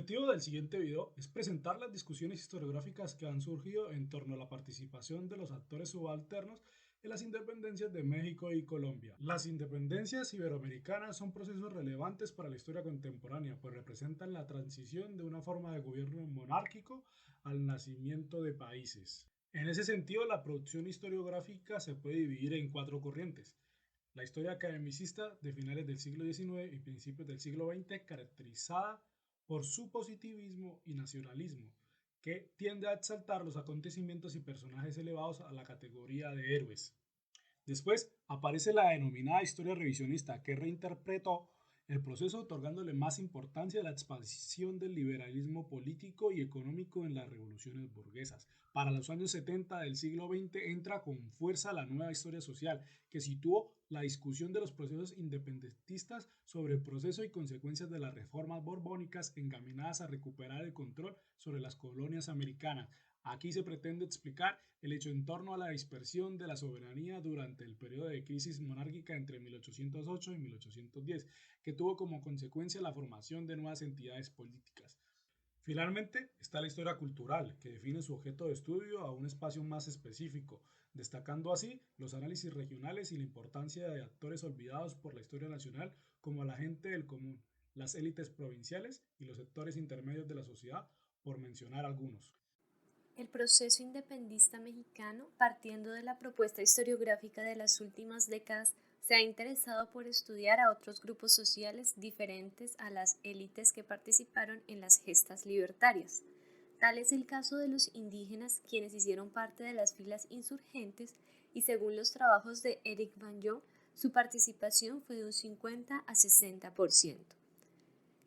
objetivo del siguiente video es presentar las discusiones historiográficas que han surgido en torno a la participación de los actores subalternos en las independencias de México y Colombia. Las independencias iberoamericanas son procesos relevantes para la historia contemporánea, pues representan la transición de una forma de gobierno monárquico al nacimiento de países. En ese sentido, la producción historiográfica se puede dividir en cuatro corrientes. La historia academicista de finales del siglo XIX y principios del siglo XX, caracterizada por su positivismo y nacionalismo, que tiende a exaltar los acontecimientos y personajes elevados a la categoría de héroes. Después aparece la denominada historia revisionista, que reinterpretó el proceso otorgándole más importancia a la expansión del liberalismo político y económico en las revoluciones burguesas. Para los años 70 del siglo XX entra con fuerza la nueva historia social, que situó la discusión de los procesos independentistas sobre el proceso y consecuencias de las reformas borbónicas encaminadas a recuperar el control sobre las colonias americanas. Aquí se pretende explicar el hecho en torno a la dispersión de la soberanía durante el periodo de crisis monárquica entre 1808 y 1810, que tuvo como consecuencia la formación de nuevas entidades políticas. Finalmente está la historia cultural, que define su objeto de estudio a un espacio más específico, destacando así los análisis regionales y la importancia de actores olvidados por la historia nacional como la gente del común, las élites provinciales y los sectores intermedios de la sociedad, por mencionar algunos. El proceso independentista mexicano, partiendo de la propuesta historiográfica de las últimas décadas, se ha interesado por estudiar a otros grupos sociales diferentes a las élites que participaron en las gestas libertarias. Tal es el caso de los indígenas, quienes hicieron parte de las filas insurgentes y según los trabajos de Eric Van Jong, su participación fue de un 50 a 60%.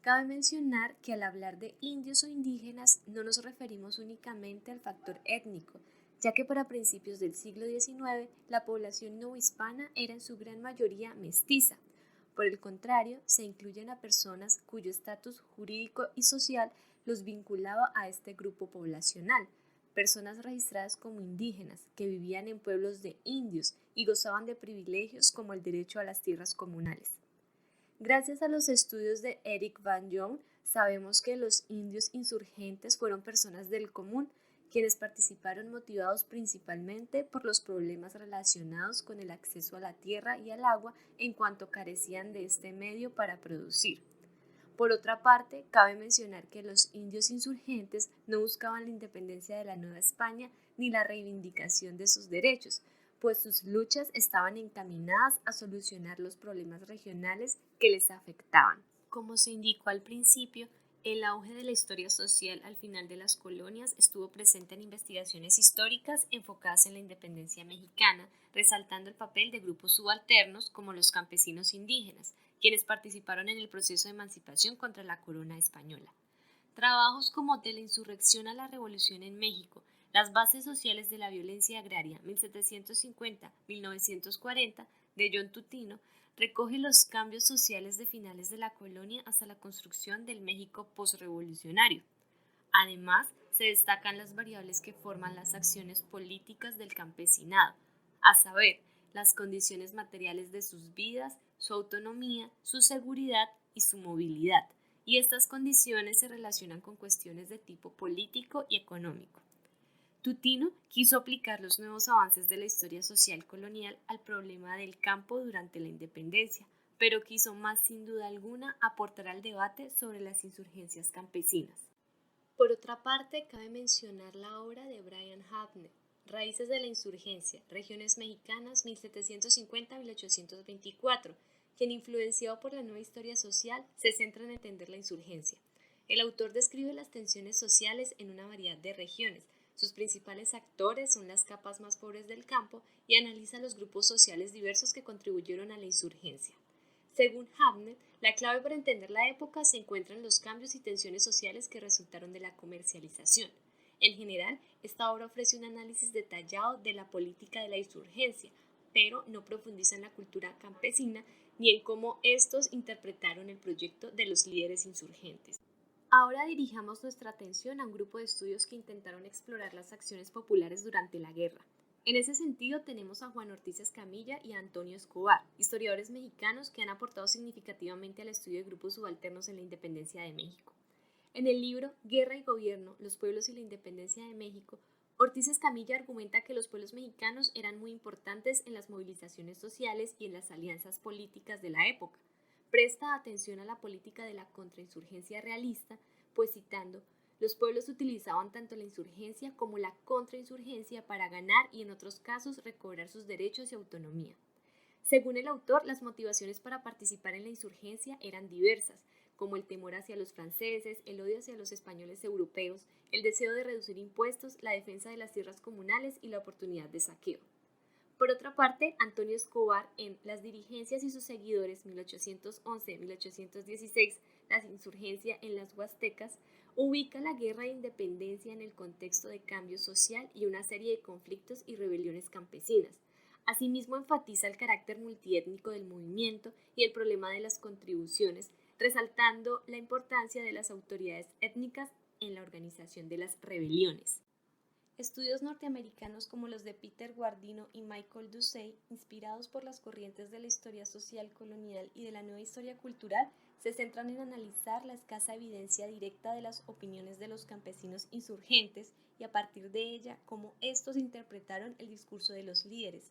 Cabe mencionar que al hablar de indios o indígenas no nos referimos únicamente al factor étnico, ya que para principios del siglo XIX la población novohispana era en su gran mayoría mestiza. Por el contrario, se incluyen a personas cuyo estatus jurídico y social los vinculaba a este grupo poblacional, personas registradas como indígenas que vivían en pueblos de indios y gozaban de privilegios como el derecho a las tierras comunales. Gracias a los estudios de Eric Van Jong, sabemos que los indios insurgentes fueron personas del común, quienes participaron motivados principalmente por los problemas relacionados con el acceso a la tierra y al agua en cuanto carecían de este medio para producir. Por otra parte, cabe mencionar que los indios insurgentes no buscaban la independencia de la Nueva España ni la reivindicación de sus derechos, pues sus luchas estaban encaminadas a solucionar los problemas regionales que les afectaban. Como se indicó al principio, el auge de la historia social al final de las colonias estuvo presente en investigaciones históricas enfocadas en la independencia mexicana, resaltando el papel de grupos subalternos como los campesinos indígenas, quienes participaron en el proceso de emancipación contra la corona española. Trabajos como De la insurrección a la revolución en México, las bases sociales de la violencia agraria 1750-1940 de John Tutino recoge los cambios sociales de finales de la colonia hasta la construcción del México posrevolucionario. Además, se destacan las variables que forman las acciones políticas del campesinado, a saber, las condiciones materiales de sus vidas, su autonomía, su seguridad y su movilidad, y estas condiciones se relacionan con cuestiones de tipo político y económico. Tutino quiso aplicar los nuevos avances de la historia social colonial al problema del campo durante la independencia, pero quiso más sin duda alguna aportar al debate sobre las insurgencias campesinas. Por otra parte, cabe mencionar la obra de Brian Hafner, Raíces de la Insurgencia, Regiones Mexicanas 1750-1824, quien, influenciado por la nueva historia social, se centra en entender la insurgencia. El autor describe las tensiones sociales en una variedad de regiones. Sus principales actores son las capas más pobres del campo y analiza los grupos sociales diversos que contribuyeron a la insurgencia. Según Hafner, la clave para entender la época se encuentra en los cambios y tensiones sociales que resultaron de la comercialización. En general, esta obra ofrece un análisis detallado de la política de la insurgencia, pero no profundiza en la cultura campesina ni en cómo estos interpretaron el proyecto de los líderes insurgentes. Ahora dirijamos nuestra atención a un grupo de estudios que intentaron explorar las acciones populares durante la guerra. En ese sentido tenemos a Juan Ortiz Escamilla y a Antonio Escobar, historiadores mexicanos que han aportado significativamente al estudio de grupos subalternos en la independencia de México. En el libro Guerra y Gobierno, los pueblos y la independencia de México, Ortiz Escamilla argumenta que los pueblos mexicanos eran muy importantes en las movilizaciones sociales y en las alianzas políticas de la época. Presta atención a la política de la contrainsurgencia realista, pues citando, los pueblos utilizaban tanto la insurgencia como la contrainsurgencia para ganar y en otros casos recobrar sus derechos y autonomía. Según el autor, las motivaciones para participar en la insurgencia eran diversas, como el temor hacia los franceses, el odio hacia los españoles europeos, el deseo de reducir impuestos, la defensa de las tierras comunales y la oportunidad de saqueo. Por otra parte, Antonio Escobar, en Las dirigencias y sus seguidores 1811-1816, la insurgencia en las Huastecas, ubica la guerra de independencia en el contexto de cambio social y una serie de conflictos y rebeliones campesinas. Asimismo, enfatiza el carácter multiétnico del movimiento y el problema de las contribuciones, resaltando la importancia de las autoridades étnicas en la organización de las rebeliones. Estudios norteamericanos como los de Peter Guardino y Michael Doucet, inspirados por las corrientes de la historia social colonial y de la nueva historia cultural, se centran en analizar la escasa evidencia directa de las opiniones de los campesinos insurgentes y a partir de ella cómo estos interpretaron el discurso de los líderes.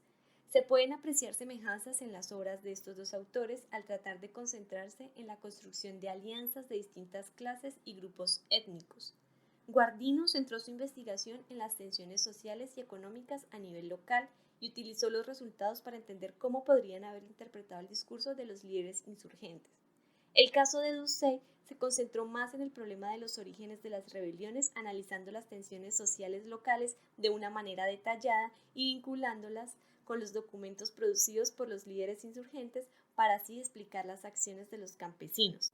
Se pueden apreciar semejanzas en las obras de estos dos autores al tratar de concentrarse en la construcción de alianzas de distintas clases y grupos étnicos. Guardino centró su investigación en las tensiones sociales y económicas a nivel local y utilizó los resultados para entender cómo podrían haber interpretado el discurso de los líderes insurgentes. El caso de Doucet se concentró más en el problema de los orígenes de las rebeliones, analizando las tensiones sociales locales de una manera detallada y vinculándolas con los documentos producidos por los líderes insurgentes para así explicar las acciones de los campesinos.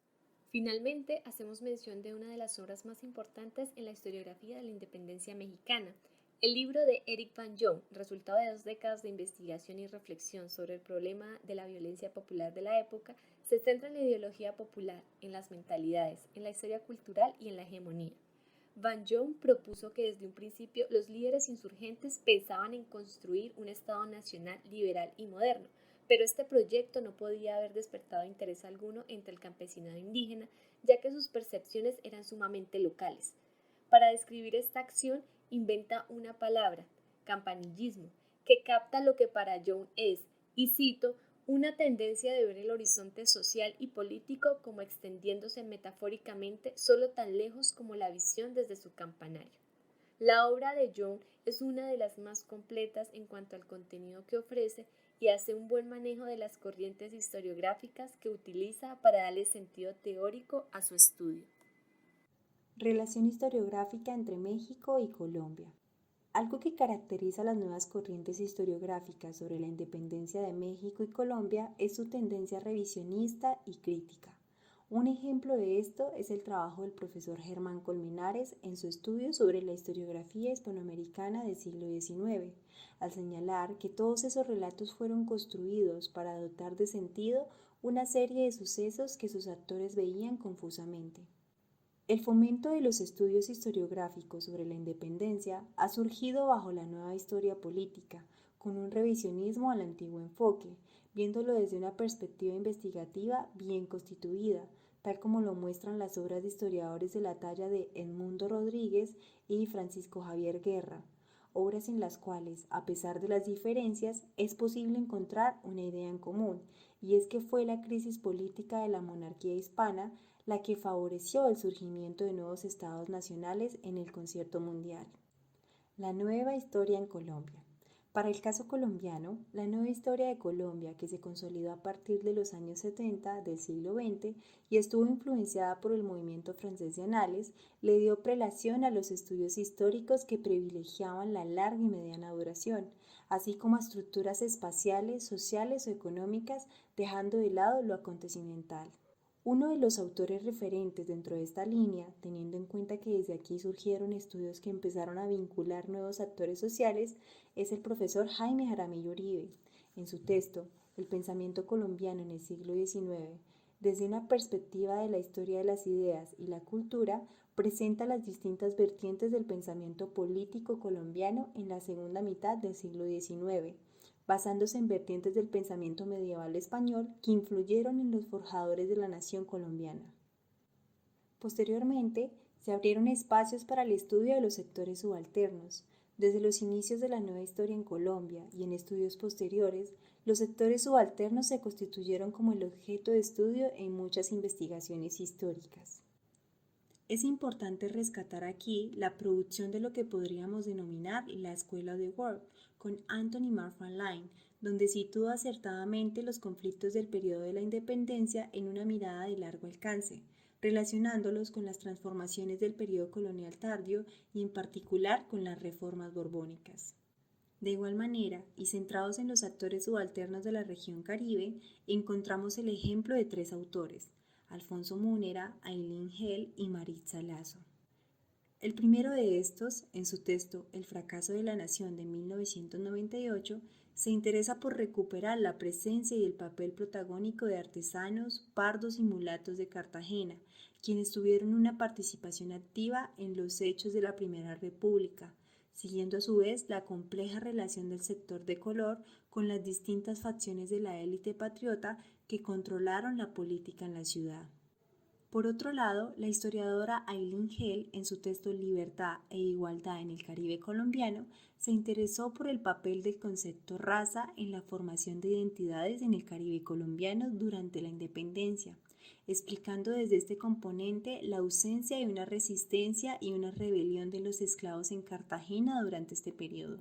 Finalmente, hacemos mención de una de las obras más importantes en la historiografía de la independencia mexicana, el libro de Eric Van Jong, resultado de 2 décadas de investigación y reflexión sobre el problema de la violencia popular de la época, se centra en la ideología popular, en las mentalidades, en la historia cultural y en la hegemonía. Van Jong propuso que desde un principio los líderes insurgentes pensaban en construir un Estado nacional liberal y moderno, pero este proyecto no podía haber despertado interés alguno entre el campesinado indígena, ya que sus percepciones eran sumamente locales. Para describir esta acción, inventa una palabra, campanillismo, que capta lo que para Jong es, y cito, una tendencia de ver el horizonte social y político como extendiéndose metafóricamente solo tan lejos como la visión desde su campanario. La obra de Jong es una de las más completas en cuanto al contenido que ofrece y hace un buen manejo de las corrientes historiográficas que utiliza para darle sentido teórico a su estudio. Relación historiográfica entre México y Colombia. Algo que caracteriza a las nuevas corrientes historiográficas sobre la independencia de México y Colombia es su tendencia revisionista y crítica. Un ejemplo de esto es el trabajo del profesor Germán Colmenares en su estudio sobre la historiografía hispanoamericana del siglo XIX, al señalar que todos esos relatos fueron construidos para dotar de sentido una serie de sucesos que sus actores veían confusamente. El fomento de los estudios historiográficos sobre la independencia ha surgido bajo la nueva historia política, con un revisionismo al antiguo enfoque, viéndolo desde una perspectiva investigativa bien constituida, tal como lo muestran las obras de historiadores de la talla de Edmundo Rodríguez y Francisco Javier Guerra, obras en las cuales, a pesar de las diferencias, es posible encontrar una idea en común, y es que fue la crisis política de la monarquía hispana la que favoreció el surgimiento de nuevos estados nacionales en el concierto mundial. La nueva historia en Colombia. Para el caso colombiano, la nueva historia de Colombia, que se consolidó a partir de los años 70 del siglo XX y estuvo influenciada por el movimiento francés de Anales, le dio prelación a los estudios históricos que privilegiaban la larga y mediana duración, así como a estructuras espaciales, sociales o económicas, dejando de lado lo acontecimental. Uno de los autores referentes dentro de esta línea, teniendo en cuenta que desde aquí surgieron estudios que empezaron a vincular nuevos actores sociales, es el profesor Jaime Jaramillo Uribe. En su texto, El pensamiento colombiano en el siglo XIX, desde una perspectiva de la historia de las ideas y la cultura, presenta las distintas vertientes del pensamiento político colombiano en la segunda mitad del siglo XIX, basándose en vertientes del pensamiento medieval español que influyeron en los forjadores de la nación colombiana. Posteriormente, se abrieron espacios para el estudio de los sectores subalternos. Desde los inicios de la nueva historia en Colombia y en estudios posteriores, los sectores subalternos se constituyeron como el objeto de estudio en muchas investigaciones históricas. Es importante rescatar aquí la producción de lo que podríamos denominar la Escuela de Work, con Anthony Macfarlane, donde sitúa acertadamente los conflictos del periodo de la independencia en una mirada de largo alcance, relacionándolos con las transformaciones del periodo colonial tardío y en particular con las reformas borbónicas. De igual manera, y centrados en los actores subalternos de la región Caribe, encontramos el ejemplo de tres autores, Alfonso Múnera, Ailín Gell y Maritza Lasso. El primero de estos, en su texto El fracaso de la nación de 1998, se interesa por recuperar la presencia y el papel protagónico de artesanos, pardos y mulatos de Cartagena, quienes tuvieron una participación activa en los hechos de la Primera República, siguiendo a su vez la compleja relación del sector de color con las distintas facciones de la élite patriota que controlaron la política en la ciudad. Por otro lado, la historiadora Ailín Gell, en su texto Libertad e Igualdad en el Caribe colombiano, se interesó por el papel del concepto raza en la formación de identidades en el Caribe colombiano durante la independencia, explicando desde este componente la ausencia de una resistencia y una rebelión de los esclavos en Cartagena durante este periodo.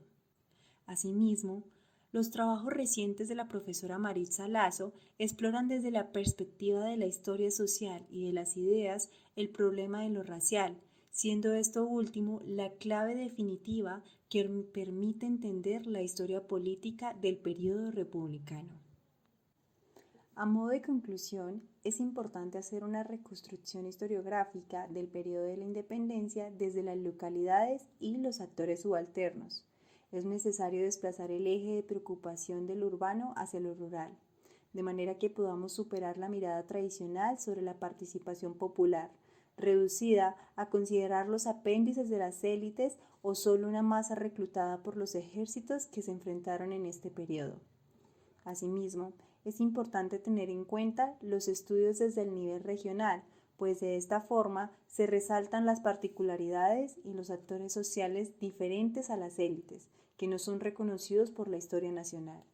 Asimismo, los trabajos recientes de la profesora Maritza Lasso exploran desde la perspectiva de la historia social y de las ideas el problema de lo racial, siendo esto último la clave definitiva que permite entender la historia política del periodo republicano. A modo de conclusión, es importante hacer una reconstrucción historiográfica del periodo de la independencia desde las localidades y los actores subalternos. Es necesario desplazar el eje de preocupación del urbano hacia lo rural, de manera que podamos superar la mirada tradicional sobre la participación popular, reducida a considerar los apéndices de las élites o solo una masa reclutada por los ejércitos que se enfrentaron en este periodo. Asimismo, es importante tener en cuenta los estudios desde el nivel regional, pues de esta forma se resaltan las particularidades y los actores sociales diferentes a las élites, que no son reconocidos por la historia nacional.